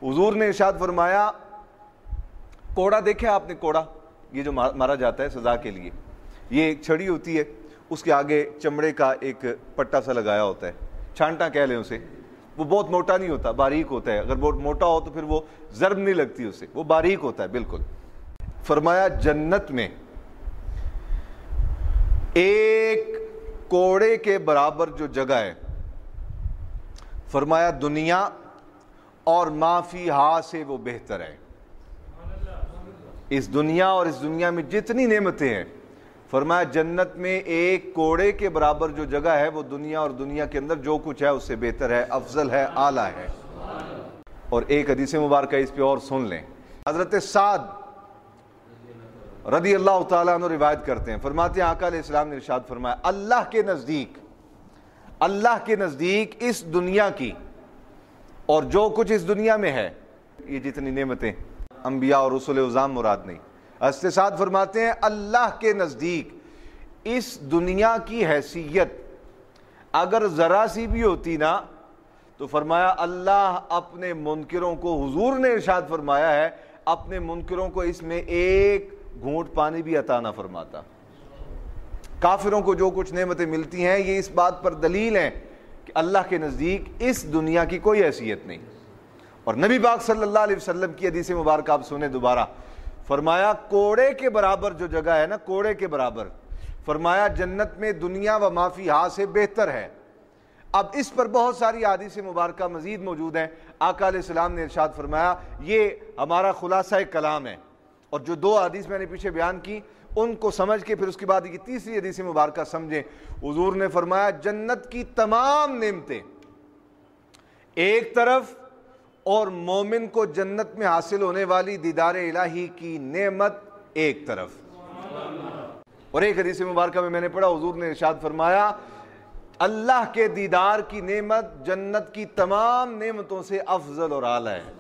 حضور نے ارشاد فرمایا کوڑا دیکھا آپ نے؟ کوڑا یہ جو مارا جاتا ہے سزا کے لیے، یہ ایک چھڑی ہوتی ہے، اس کے آگے چمڑے کا ایک پٹا سا لگایا ہوتا ہے، چھانٹا کہہ لیں اسے، وہ بہت موٹا نہیں ہوتا، باریک ہوتا ہے، اگر بہت موٹا ہو تو پھر وہ ضرب نہیں لگتی اسے، وہ باریک ہوتا ہے بالکل۔ فرمایا جنت میں ایک کوڑے کے برابر جو جگہ ہے، فرمایا دنیا اور ما فیہا سے وہ بہتر ہے۔ اس دنیا اور اس دنیا میں جتنی نعمتیں ہیں، فرمایا جنت میں ایک کوڑے کے برابر جو جگہ ہے وہ دنیا اور دنیا کے اندر جو کچھ ہے اس سے بہتر ہے، افضل ہے، اعلیٰ ہے۔ اور ایک حدیث مبارکہ اس پہ اور سن لیں، حضرت سعد رضی اللہ تعالیٰ عنہ روایت کرتے ہیں، فرماتے ہیں آقا علیہ السلام نے ارشاد فرمایا اللہ کے نزدیک اس دنیا کی اور جو کچھ اس دنیا میں ہے، یہ جتنی نعمتیں، انبیاء اور رسول عظام مراد نہیں، حضرت سعد فرماتے ہیں اللہ کے نزدیک اس دنیا کی حیثیت اگر ذرا سی بھی ہوتی نا تو فرمایا اللہ اپنے منکروں کو، حضور نے ارشاد فرمایا ہے اپنے منکروں کو اس میں ایک گھونٹ پانی بھی عطا نہ فرماتا۔ کافروں کو جو کچھ نعمتیں ملتی ہیں یہ اس بات پر دلیل ہیں کہ اللہ کے نزدیک اس دنیا کی کوئی حیثیت نہیں۔ اور نبی پاک صلی اللہ علیہ وسلم کی حدیث مبارکہ آپ سنیں دوبارہ، فرمایا کوڑے کے برابر جو جگہ ہے نا، کوڑے کے برابر، فرمایا جنت میں دنیا و ما فیہا سے بہتر ہے۔ اب اس پر بہت ساری احادیث مبارکہ مزید موجود ہیں۔ آقا علیہ السلام نے ارشاد فرمایا، یہ ہمارا خلاصہ کلام ہے، اور جو دو حدیث میں نے پیچھے بیان کی ان کو سمجھ کے پھر اس کے بعد کی تیسری حدیث مبارکہ سمجھیں۔ حضور نے فرمایا جنت کی تمام نعمتیں ایک طرف اور مومن کو جنت میں حاصل ہونے والی دیدار الہی کی نعمت ایک طرف۔ اور ایک حدیث مبارکہ میں نے پڑھا، حضور نے ارشاد فرمایا اللہ کے دیدار کی نعمت جنت کی تمام نعمتوں سے افضل اور اعلیٰ ہے۔